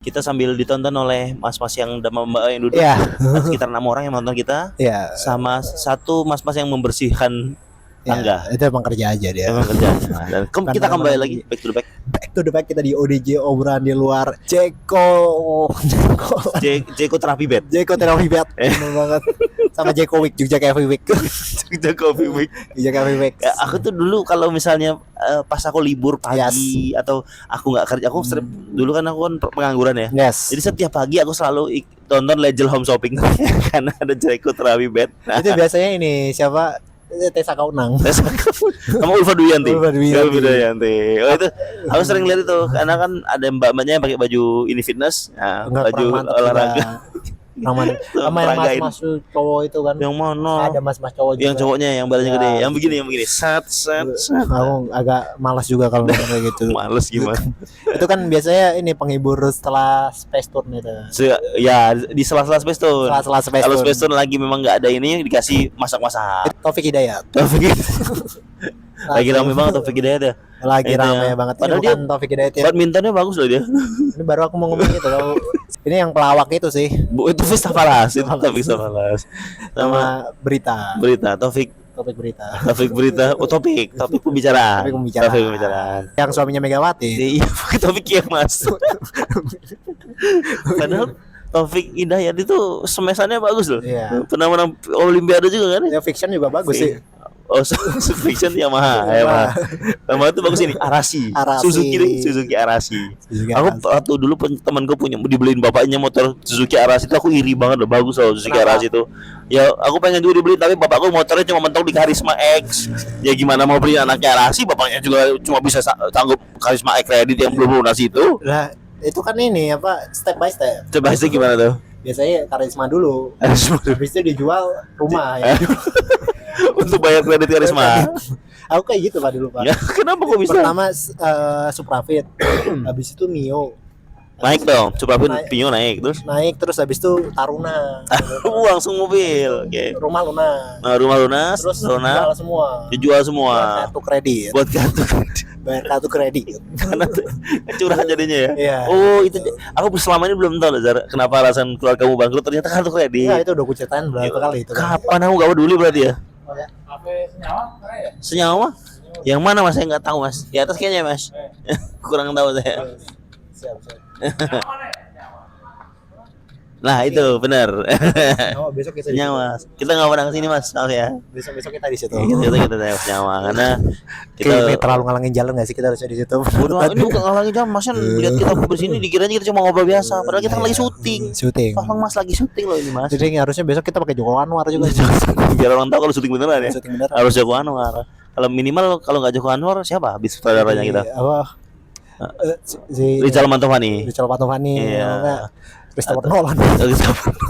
Kita sambil ditonton oleh mas-mas yang mbak yang duduk. Iya. Ada sekitar 6 orang yang menonton kita. Iya. Sama satu mas-mas yang membersihkan tangga. Itu emang kerja aja dia. Emang kerja. Dan kita kembali lagi back to the back. Back to the back, kita di ODJ, obrolan di luar. Jeko terapi bed. Jeko terapi bed. Bener banget. Sama Jeko Week, Jogja Cafe Week. Jogja Coffee Week. Jogja Cafe Week. Ya, aku tuh dulu kalau misalnya pas aku libur pagi atau aku nggak kerja, aku dulu kan aku kan pengangguran ya. Yes. Jadi setiap pagi aku selalu tonton Legend Home Shopping karena ada Jeko terapi bed. Itu biasanya ini siapa? Tessa Kaunang. Sama Ulfa Duyanti. Oh itu aku sering lihat itu karena kan ada mbak-mbaknya yang pakai baju ini fitness, baju olahraga. Sama yang mas cowok itu kan. Yang mana? Ada mas cowok juga. Yang cowoknya yang badannya gede, yang begini. Set. Aku agak malas juga kalau kayak gitu. Malas gimana? Itu kan biasanya ini penghibur setelah Space Tour itu. Ya di sela-sela Space Tour. Kalau Space Tour lagi memang nggak ada ini dikasih masak-masak. Taufik Hidayat. Lagi rame banget Taufik Hidayat ya. Lagi rame banget. Padahal dia Taufik Hidayat ya. Badmintonnya bagus loh dia. Ini baru aku mau ngomong gitu kalau ini yang pelawak itu sih. Itu Vista Falas, itu Taufik Falas. Sama Berita. Taufik Berita. Topik pembicaraan. Yang suaminya Megawati. Iya, Taufik yang Mas. Padahal Taufik Hidayat itu semesannya bagus loh. Iya. Pernah menang Olimpiade juga kan? Ya fiction juga bagus sih. Oh, fiction Yamaha. Yamaha itu bagus ini. Arasi. Suzuki Arasi. Aku waktu dulu temanku punya dibeliin bapaknya motor Suzuki Arasi itu, aku iri banget loh, bagus loh Suzuki Arasi itu. Ya aku pengen juga dibeli tapi bapakku motornya cuma mentok di Karisma X. Ya gimana mau beli anaknya Arasi, bapaknya juga cuma bisa sanggup Karisma X kredit yang belum lunas itu. Lah, itu kan ini apa step by step. Step by step gimana tuh? Biasanya Karisma dulu. Habis itu dijual rumah ya. Untuk bayar kredit Karisma. Aku kayak gitu Pak dulu Pak. Ya, kenapa kok bisa? Pertama Suprafit. Habis itu Mio. Naik dong, Suprafit Mio naik terus habis itu Taruna. Langsung mobil. Oke. Rumah lunas. Nah, rumah lunas, terus dijual semua. Dijual semua. Buat kartu kredit. Bayar kartu kredit. Karena curah jadinya ya. Iya. Oh, itu aku selama ini belum tahu loh Zara, kenapa alasan keluargamu bangkrut, ternyata kartu kredit. Iya, itu udah aku ceritain berapa kali itu. Kapan aku gak peduli berarti ya? HP senyawa? Senyawa? Yang mana Mas? Saya nggak tahu Mas. Di atas kayaknya Mas. Kurang tahu saya. Siap. Nah itu benar. Besok kita senyawa. Kita nggak pernah kesini Mas, maaf ya. Besok kita di situ. Kita senyawa karena kita terlalu ngalangin jalan nggak sih, kita harusnya di situ. Ini bukan ngalangin jalan, Mas. Lihat kita bersini dikiranya kita cuma ngobrol biasa, padahal kita lagi syuting. Tolong Mas, lagi syuting loh ini Mas. Jadi harusnya besok kita pakai Joko Anwar juga. Biar orang tahu kalau syuting beneran ya. Harus Joko Anwar. Kalau minimal kalau nggak Joko Anwar siapa? Habis sutradaranya kita. Rizal Mantovani. Iya. Christopher Nolan.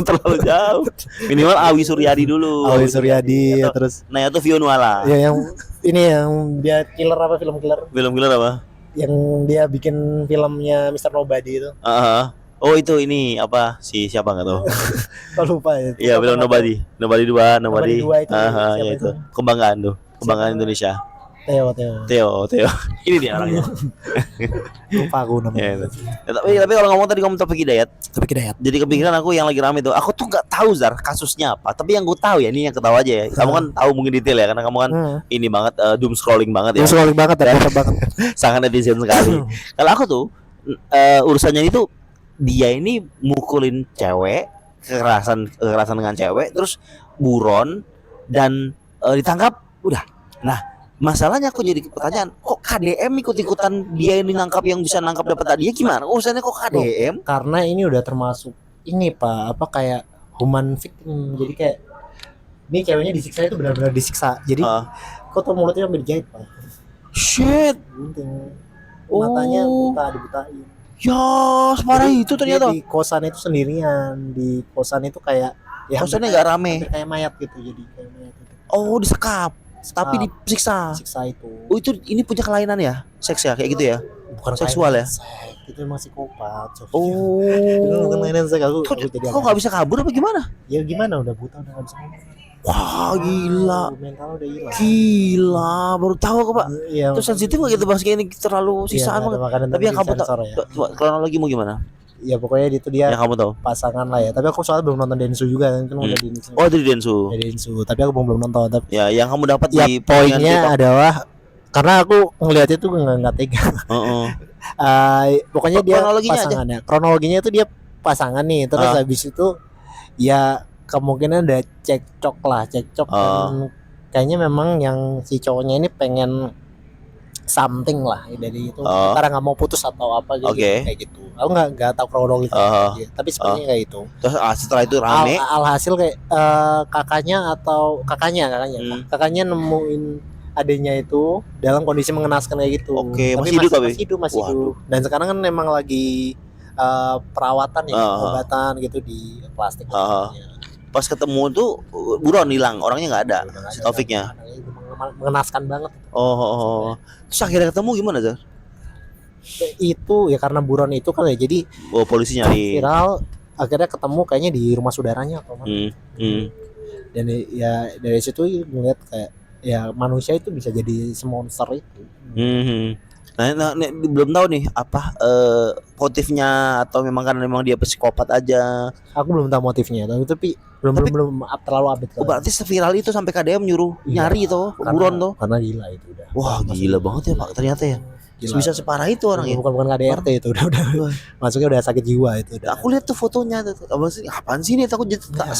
Terlalu jauh. Minimal Awi Suryadi dulu. Ya, terus. Nah itu Vio Nuala. Ya yang ini yang dia killer apa, film killer? Film killer apa? Yang dia bikin filmnya Mr. Nobody itu. Oh itu ini apa siapa nggak tahu. Lupa ya. Iya film Nobody 2. Nobody 2 itu. Ya itu. Kebanggaan Indonesia. Theo. Ini dia orangnya. Lupa aku namanya. Ya, tapi kalau ngomong Taufik Hidayat. Jadi kepikiran aku yang lagi rame itu. Aku tuh nggak tahu Zar kasusnya apa. Tapi yang gue tahu ya, ini yang ketawa aja ya. Kamu kan tahu mungkin detail ya, karena kamu kan ini banget doom scrolling banget ya. Sangat netizen sekali. Kalau aku tuh urusannya itu dia ini mukulin cewek, kekerasan dengan cewek, terus buron dan ditangkap udah. Nah, masalahnya aku jadi pertanyaan, kok KDM ikut-ikutan dia ini nangkap, yang bisa nangkap dapat dia gimana? Urusannya kok KDM? Karena ini udah termasuk ini Pak, apa kayak human victim. Jadi kayak ini ceweknya disiksa itu benar-benar disiksa. Jadi kok tuh mulutnya sampai dijahit Pak. Shit. Matanya dibutain. Ya, separah itu ternyata. Di kosan itu sendirian, di kosan itu kayak ya kosannya nggak rame. Kayak mayat gitu, jadi kayak mayat gitu. Oh, disekap. Tapi disiksa. Itu. Oh, itu ini punya kelainan ya? Seks ya kayak gitu ya? Bukan seksual ya? Itu emang psikopat. Oh. Bukan kelainan seks. Kok enggak bisa kabur apa gimana? Ya gimana, udah buta, udah enggak bisa ngomong. Wah, gila. Mental udah hilang. Gila, baru tahu aku, Pak. Iya. Terus sensitif enggak gitu bahas kayak ini, terlalu sisaan banget. Tapi yang kamu tahu, kronologi mau gimana? Ya pokoknya itu dia Yang kamu tahu. pasangan lah ya. Tapi aku soalnya belum nonton Densu juga kan udah Densu. Oh, dari Densu. Dari Densu. Tapi aku belum nonton. Tapi Ya, yang kamu dapat ya di poinnya adalah karena aku ngelihatnya tuh nggak tega. Heeh. Pokoknya dia Kronologinya pasangannya. Kronologinya itu dia pasangan nih. Terus habis itu ya kemungkinan ada cekcok dan kayaknya memang yang si cowoknya ini pengen something lah dari itu antara nggak mau putus atau apa gitu kayak gitu. Aku nggak tahu kronologi tapi sepertinya kayak itu. Terus setelah itu rame Alhasil kayak kakaknya nemuin adiknya itu dalam kondisi mengenaskan kayak gitu. Oke, Tapi masih hidup. Dan sekarang kan memang lagi perawatan ya, pengobatan gitu di plastik. Pas ketemu tuh buron hilang, orangnya nggak ada, si Taufiknya. Mengenaskan banget. Terus akhirnya ketemu gimana, Zar? Itu ya karena buron itu kan ya, jadi polisi nyari. Viral, akhirnya ketemu kayaknya di rumah saudaranya atau mana. Dan ya dari situ ngeliat kayak ya manusia itu bisa jadi semonster itu. Nah, belum tahu nih apa motifnya atau memang dia psikopat aja. Aku belum tahu motifnya, tapi belum terlalu update. Berarti seviral itu sampai KDM nyuruh nyari tuh, buron tuh. Karena gila itu udah. Wah, gila banget ya Pak ternyata ya. Bisa separah itu orangnya. Bukan KDRT itu udah masuknya udah sakit jiwa itu udah. Aku lihat tuh fotonya tuh. Apaan sih ini? Aku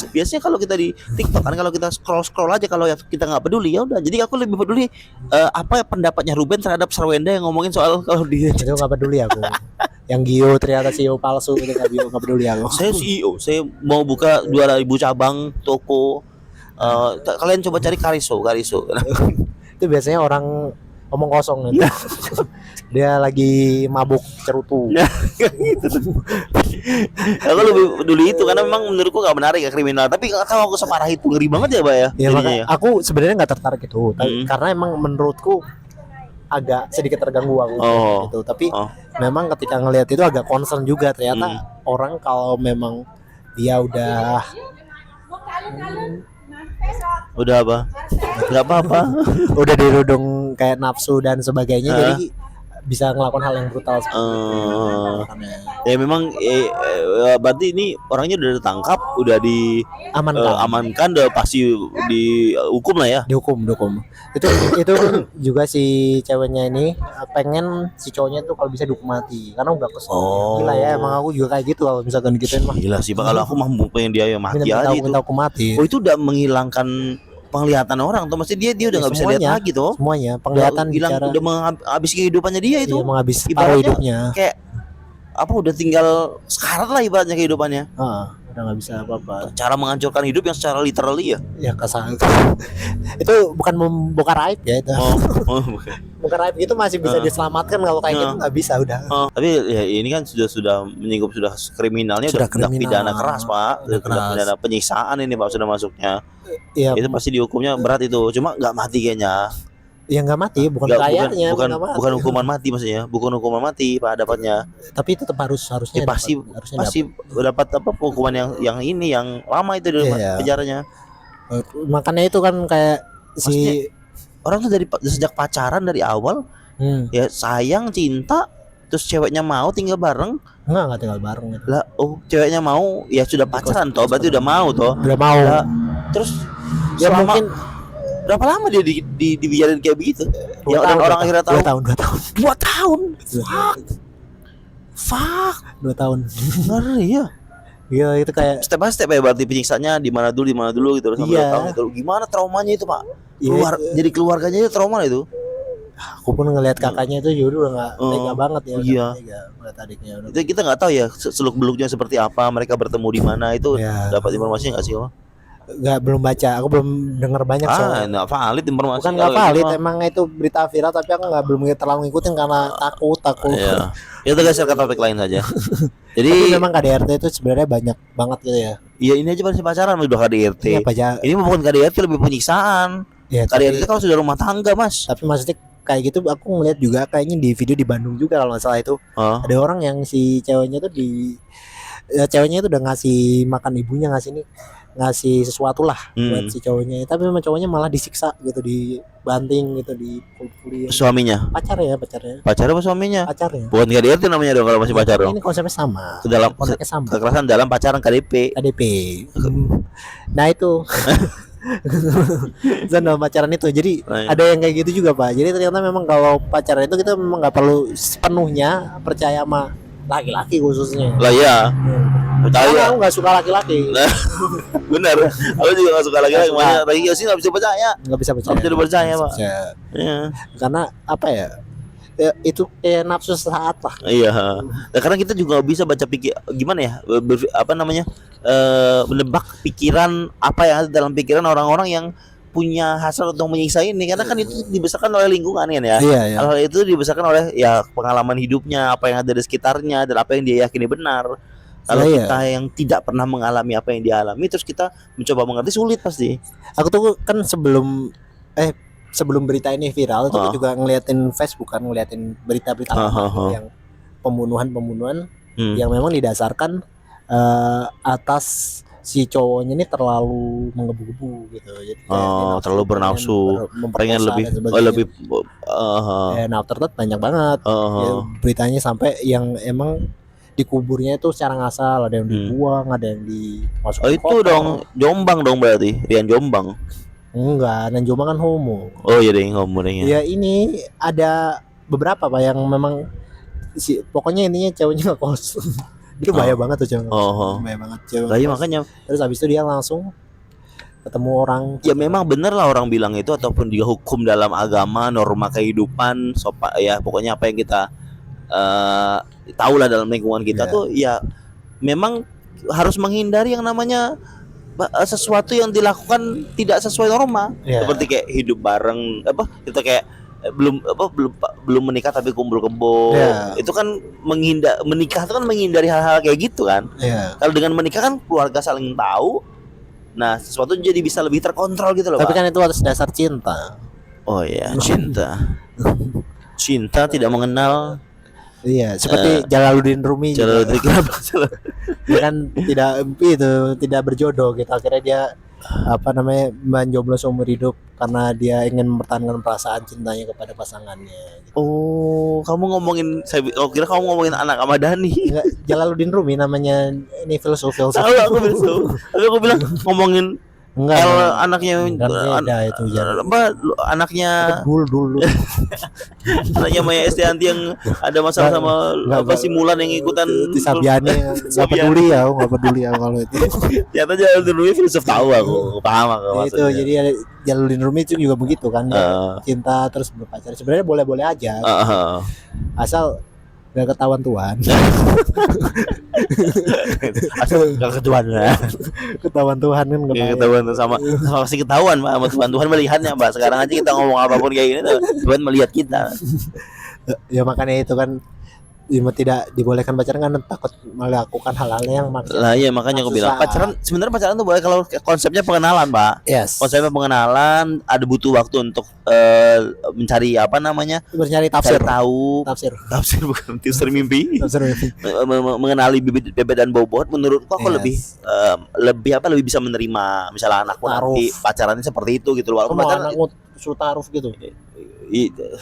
biasanya kalau kita di TikTok kan kalau kita scroll aja kalau kita nggak peduli ya udah. Jadi aku lebih peduli apa pendapatnya Ruben terhadap Sarwenda yang ngomongin soal kalau dia itu nggak peduli aku. Yang Gio ternyata CEO palsu itu nggak peduli aku. Saya CEO, saya mau buka 2.000 cabang toko. Kalian coba cari Kariso. Itu biasanya orang omong kosong gitu. Dia lagi mabuk cerutu. Aku lebih peduli itu karena memang menurutku nggak menarik ya kriminal. Tapi nggak tahu aku separah itu, ngeri banget ya, Pak ya. Ya makanya aku sebenarnya nggak tertarik itu, karena emang menurutku agak sedikit terganggu aku gitu. Tapi memang ketika ngelihat itu agak concern juga ternyata orang kalau memang dia udah apa? Nggak apa-apa. Udah dirudung kayak nafsu dan sebagainya, jadi bisa ngelakukan hal yang brutal seperti itu. Ya memang berarti ini orangnya udah ditangkap, udah amankan, udah pasti dihukum lah ya. Dihukum. Itu juga si ceweknya ini pengen si cowoknya tuh kalau bisa dihukum mati karena udah kesel. Gila ya, emang aku juga kayak gitu kalau misalkan gituin mah. Gila sih, kalau aku mah pengen dia yang mati aja itu. Minta hukum mati. Oh, itu udah menghilangkan penglihatan orang tuh, maksudnya dia udah nggak bisa lihat lagi tuh. Semuanya penglihatan udah menghabis kehidupannya dia itu. Iya, menghabis paruh hidupnya. Kayak apa udah tinggal sekarat lah ibaratnya kehidupannya. Udah nggak bisa apa-apa. Cara menghancurkan hidup yang secara literally ya. Ya kasar. Itu bukan membongkar aib ya itu. Bukan. Bongkar aib itu masih bisa diselamatkan, kalau kayak gitu nggak bisa udah. Tapi ya ini kan sudah menyinggung sudah kriminalnya, sudah pidana keras Pak, sudah pidana penyiksaan ini Pak sudah masuknya. Iya. Itu pasti dihukumnya berat itu, cuma nggak mati kayaknya. Ya nggak mati, bukan kayaknya. Bukan hukuman mati maksudnya, bukan hukuman mati Pak dapatnya. Tapi tetap harusnya pasti dapat apa hukuman yang ini yang lama itu di penjaranya. Makanya itu kan kayak maksudnya, orang tuh dari sejak pacaran dari awal ya sayang cinta, terus ceweknya mau tinggal bareng. Nggak tinggal bareng gitu. Lah, ceweknya mau ya sudah pacaran toh, berarti udah mau toh. Udah mau. Lah, terus ya mungkin berapa lama dia dibiarin kayak begitu? Ya orang akhirnya tahu. 2 tahun. Fuck. 2 tahun. Ngeri ya. Iya, itu kayak step by step ya, berarti penyiksaannya di mana dulu gitu sampai 2 tahun itu. Gimana traumanya itu, Pak? Jadi keluarganya itu trauma itu. Aku pun ngelihat kakaknya itu juga udah nggak tega banget ya. Iya. Ngeliat adiknya. Itu kita nggak tahu ya seluk beluknya seperti apa, mereka bertemu di mana itu. Dapat informasinya nggak sih, Om? Belum baca, aku belum dengar banyak soal. Nggak valid informasi. Bukan nggak valid, emang itu berita viral, tapi aku belum terlalu ngikutin karena takut. Iya. Itu guys, ke topik lain saja. Jadi tapi memang KDRT itu sebenarnya banyak banget gitu ya. Iya, ini aja masih pacaran udah KDRT. Ini bukan KDRT, lebih penyiksaan. Ya, KDRT kalau sudah rumah tangga, Mas. Tapi maksudnya kayak gitu aku ngeliat juga kayaknya di video di Bandung juga kalau nggak salah itu. Ada orang yang si ceweknya tuh ya ceweknya itu udah ngasih makan ibunya, ngasih sesuatu lah buat si cowoknya, tapi memang cowoknya malah disiksa gitu, dibanting gitu, dipukuli. Suaminya pacarnya pacar apa suaminya? pacarnya Bukan KDRT namanya dong kalau masih pacar dong. ini konsepnya sama, Dalam konteksnya sama, kekerasan dalam pacaran KDP. KDP. Nah itu dalam pacaran itu, jadi ada yang kayak gitu juga Pak. Jadi ternyata memang kalau pacaran itu kita memang nggak perlu sepenuhnya percaya sama laki-laki khususnya. Lah ya. Karena Percaya. aku nggak suka laki-laki, Benar. Aku juga gak suka lagi. Nggak suka. Makanya lagi sih gak bisa percaya. nggak bisa percaya. Nggak bisa dipercaya, Pak. Percaya. Iya. Karena apa ya? Itu kayak nafsu sesaat lah. Iya. Nah, karena kita juga bisa baca pikir gimana ya? Apa namanya? Menebak pikiran apa yang ada dalam pikiran orang-orang yang punya hasrat untuk menyiksa ini, karena kan itu dibesarkan oleh lingkungan kan ya. Iya. Hal itu dibesarkan oleh ya pengalaman hidupnya, apa yang ada di sekitarnya dan apa yang dia yakini benar. Kalau Iya. kita yang tidak pernah mengalami apa yang dia alami, terus kita mencoba mengerti, sulit pasti. Aku tuh kan sebelum berita ini viral itu aku juga ngeliatin Facebook kan, ngeliatin berita-berita lama yang pembunuhan yang memang didasarkan atas si cowoknya ini terlalu menggebu-gebu gitu. Jadi kayak terlalu bernafsu, pengen lebih nah ternyata banyak banget ya, beritanya sampai yang emang dikuburnya itu secara ngasal, ada yang dibuang, ada yang dimasukkan itu dong Jombang dong, berarti Rian Jombang. Enggak, dan Jombang kan homo. Oh iya deh, ngomongnya. Ya ini ada beberapa Pak yang memang pokoknya intinya ceweknya nggak kos. Itu bahaya banget tuh cewek. Bahaya banget cewek. Lah iya makanya. Terus habis itu dia langsung ketemu orang. Ya memang bener lah orang bilang itu, ataupun juga hukum dalam agama, norma kehidupan, ya pokoknya apa yang kita tahu lah dalam lingkungan kita tuh ya memang harus menghindari yang namanya sesuatu yang dilakukan tidak sesuai norma. Seperti kayak hidup bareng, kita kayak belum menikah tapi kumpul kebo. Itu kan menikah itu kan menghindari hal-hal kayak gitu kan. Kalau dengan menikah kan keluarga saling tahu. Nah, sesuatu jadi bisa lebih terkontrol gitu loh, Tapi Pak. kan itu atas dasar cinta. Oh iya, cinta. Cinta tidak mengenal. Iya, seperti Jalaluddin Rumi. Dia kan tidak berjodoh gitu. Akhirnya dia menjomblo seumur hidup karena dia ingin mempertahankan perasaan cintanya kepada pasangannya gitu. Oh, kamu ngomongin, saya kira kamu ngomongin anak Ahmad Dhani. Enggak, Jalaluddin Rumi namanya, ini filsuf. Tahu aku bilang ngomongin enggak, anaknya beda itu anaknya dulu anaknya Maya Estianti yang ada masalah sama si Mulan yang ikutan Sabiani. Nggak peduli ya kalau itu. Ternyata Jalaluddin Rumi filsuf, tahu aku paham aku Itu maksudnya. jadi Jalaluddin Rumi itu juga begitu kan, cinta terus berpacaran sebenarnya boleh-boleh aja asal gak ketahuan Tuhan. Asal gak ketahuan lah. Ketahuan Tuhan kan nggak baik. Ketahuan sama pasti ketahuan, Pak, sama Tuhan. Tuhan melihatnya, Pak. Sekarang aja kita ngomong apapun kayak gini tuh, Tuhan melihat kita. Ya makanya itu kan tidak dibolehkan pacaran kan, takut melakukan hal-hal yang Lah iya, makanya aku bilang pacaran, sebenarnya pacaran tuh boleh kalau konsepnya pengenalan, Pak. Yes. Konsepnya pengenalan, ada butuh waktu untuk mencari mencari tafsir. Tafsir bukan tafsir mimpi. Tafsir mimpi. Mengenali bibit bebek dan bobot, menurutku aku lebih bisa menerima misalnya anakku nanti pacarannya seperti itu gitu loh. Kamu anakmu suruh taruh gitu.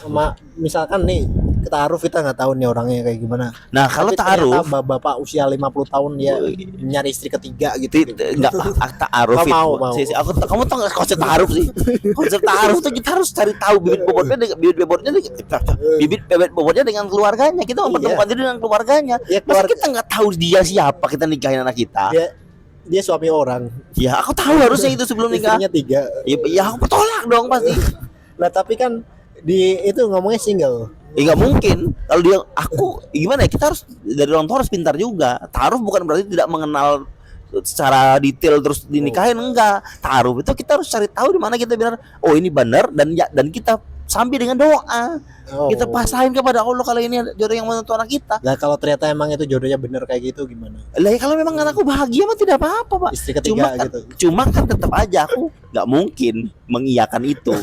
Sama misalkan nih taruh, kita nggak tahu nih orangnya kayak gimana. Nah, kalau taruh bapak usia 50 tahun dia nyari istri ketiga gitu. Enggak, taruh fit. Kamu tahu enggak konsep taruh sih? Konsep taruh tuh kita harus cari tahu bibit bebek bobotnya dengan keluarganya. Kita mempertemukan diri dengan keluarganya. Masa kita nggak tahu dia siapa, kita nikahin anak kita. Dia suami orang. Ya, aku tahu harusnya itu sebelum nikah. Istrinya 3. Ya aku tolak dong pasti. Nah, tapi kan itu ngomongnya single. Nggak mungkin. Kalau dia gimana ya? Kita harus dari orang tua harus pintar juga. Taruh bukan berarti tidak mengenal secara detail terus dinikahin, enggak. Taruh itu kita harus cari tahu di mana kita benar. Oh, ini benar, dan kita sambil dengan doa. Kita pasahin kepada Allah kalau ini jodoh yang menentu anak kita. Nah, kalau ternyata emang itu jodohnya benar kayak gitu gimana? Lah ya, kalau memang anakku bahagia mah tidak apa-apa, Pak. Istri ketiga Cuma kan tetap aja aku nggak mungkin mengiyakan itu.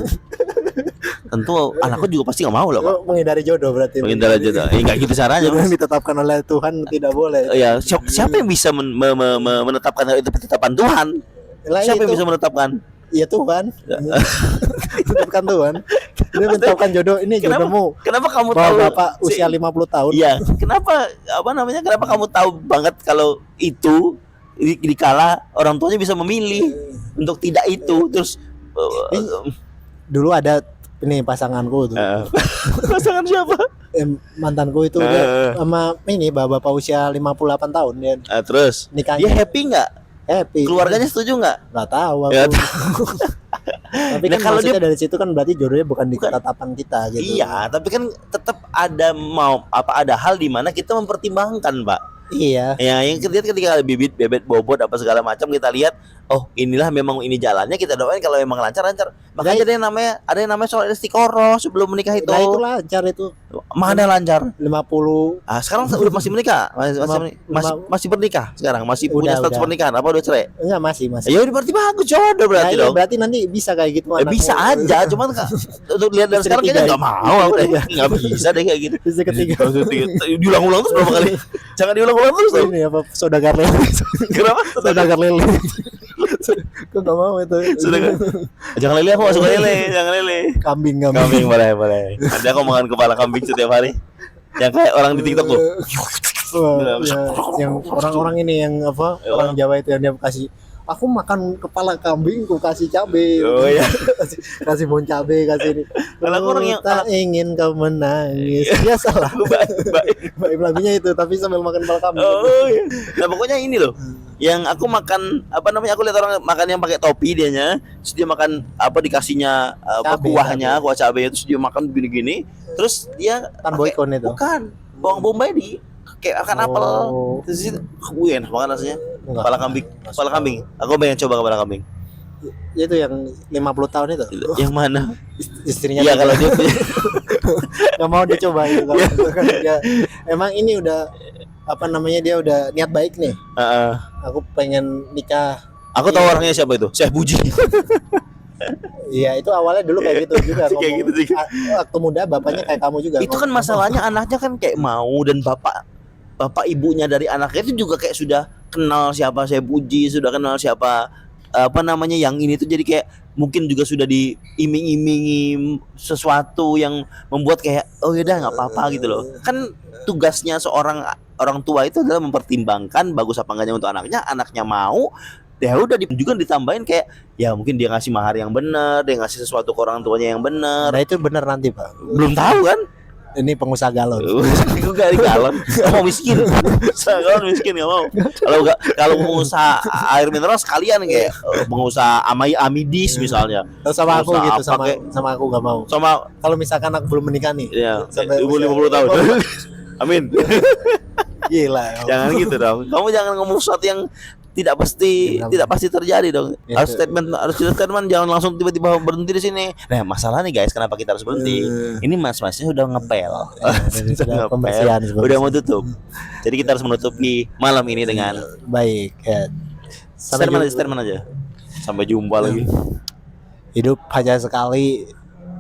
tentu anakku juga pasti nggak mau lah, Pak. Lo menghindari jodoh berarti. Menghindar aja dah. Enggak gitu caranya, Jodoh Mas. yang ditetapkan oleh Tuhan tidak boleh. Ya, siapa yang bisa menetapkan itu penetapan Tuhan? Lah, Siapa yang itu, bisa menetapkan? ya Tuhan. Menetapkan Tuhan. Ini menetapkan jodoh, ini jodohmu. Kenapa kamu Bahwa tahu Bapak usia 50 tahun. Iya, kenapa Kenapa kamu tahu banget kalau itu dikala orang tuanya bisa memilih untuk tidak itu, terus Dulu ada ini pasanganku tuh. pasangan siapa? Mantanku itu dia sama ini bapak usia 58 tahun dia Terus nikahnya. dia happy nggak? Happy. Keluarganya setuju nggak? Nggak tahu aku. Ya, Tapi Nah, kan kalau maksudnya dari situ kan berarti jodohnya bukan di ketetapan kita gitu. Iya, tapi kan tetap ada hal di mana kita mempertimbangkan, Pak. Iya. Ya, yang ketika ada bibit, bebet, bobot apa segala macam kita lihat, oh inilah memang ini jalannya, kita doain kalau memang lancar. Makanya ada yang namanya soal istiqoroh sebelum menikah itu. Nah itu lancar itu. Mana lancar? 50. Sekarang udah masih menikah? Masih bernikah sekarang? Masih punya status Udah. pernikahan apa udah cerai? Enggak masih. Ya udah berarti bagus jodoh berarti Nah, iya, dong. berarti nanti bisa kayak gitu anakmu. Bisa aja, cuman untuk lihat dari Istri sekarang kayaknya ketiga. nggak mau aku deh. Nggak bisa deh kayak gitu. Istri ketiga. Diulang-ulang terus berapa kali? Jangan diulang-ulang terus dong. Ini apa saudagar lele. Kenapa? Saudagar lele. Kok enggak mau itu. Jangan lele, aku masuk lele, jangan lele. Kambing. Kambing boleh. Nanti aku makan kepala kambing setiap hari. Yang kayak orang di TikTok tuh. Wah, ya, yang orang-orang ini yang apa? Orang Jawa itu yang dia kasih aku makan kepala kambing, aku kasih cabe. Oh iya. kasih bon cabe, kasih ini. Kalau aku orang yang tak ingin kau menangis. Ya salah. Baik lagunya itu, tapi sambil makan kepala kambing. Oh iya. Nah pokoknya ini loh, yang aku makan aku lihat orang makan yang pakai topi dianya, terus dia makan dikasihnya buahnya, kuah cabe, terus dia makan gini-gini, terus dia Tan boykon itu. bukan bawang bombay kayak makan apel, terus itu enak banget rasanya. Enggak. Kepala kambing. Aku pengen coba kepala kambing. Itu yang 50 tahun itu. Yang mana? Istrinya. Iya kalau dia punya. Nggak mau dicoba itu kan dia, emang ini udah dia udah niat baik nih. Aku pengen nikah. Aku tahu orangnya siapa itu. Syekh Buji. Iya itu awalnya dulu kayak gitu juga. Kayak gitu juga. Waktu muda bapaknya kayak kamu juga. Itu kan masalahnya anaknya kan kayak mau, dan bapak ibunya dari anaknya itu juga kayak sudah kenal siapa Syekh Buji, sudah kenal siapa yang ini tuh, jadi kayak mungkin juga sudah diiming-imingi sesuatu yang membuat kayak oh yaudah nggak apa-apa gitu loh. Kan tugasnya seorang orang tua itu adalah mempertimbangkan bagus apa enggaknya untuk anaknya mau, ya udah juga ditambahin kayak ya mungkin dia ngasih mahar yang benar, dia ngasih sesuatu ke orang tuanya yang benar. Nah itu benar nanti Pak. Belum tahu kan? Ini pengusaha galon. Gue gak galon, gak mau miskin. Galon miskin gak mau. Kalau pengusaha air mineral sekalian kayak pengusaha Amidis misalnya. Sama aku gitu, apa, sama aku gak mau. Sama kalau misalkan aku belum menikah nih. Iya, sampai 50 tahun. Amin. Gila. Jangan gitu dong. Kamu jangan ngomong sesuatu yang tidak pasti terjadi dong. Ya, harus statement, jangan langsung tiba-tiba berhenti di sini. Nah, masalah nih guys, kenapa kita harus berhenti? Ini mas-masnya sudah ngepel. Sudah pembersihan. Udah mau tutup. Jadi kita harus menutupi malam ini dengan baik ya. Statement aja. Sampai jumpa lagi. Hidup hanya sekali.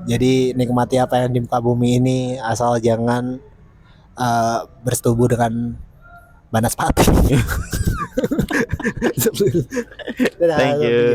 Jadi nikmati apa yang di muka bumi ini, asal jangan bersetubuh dengan Banaspati. Thank you.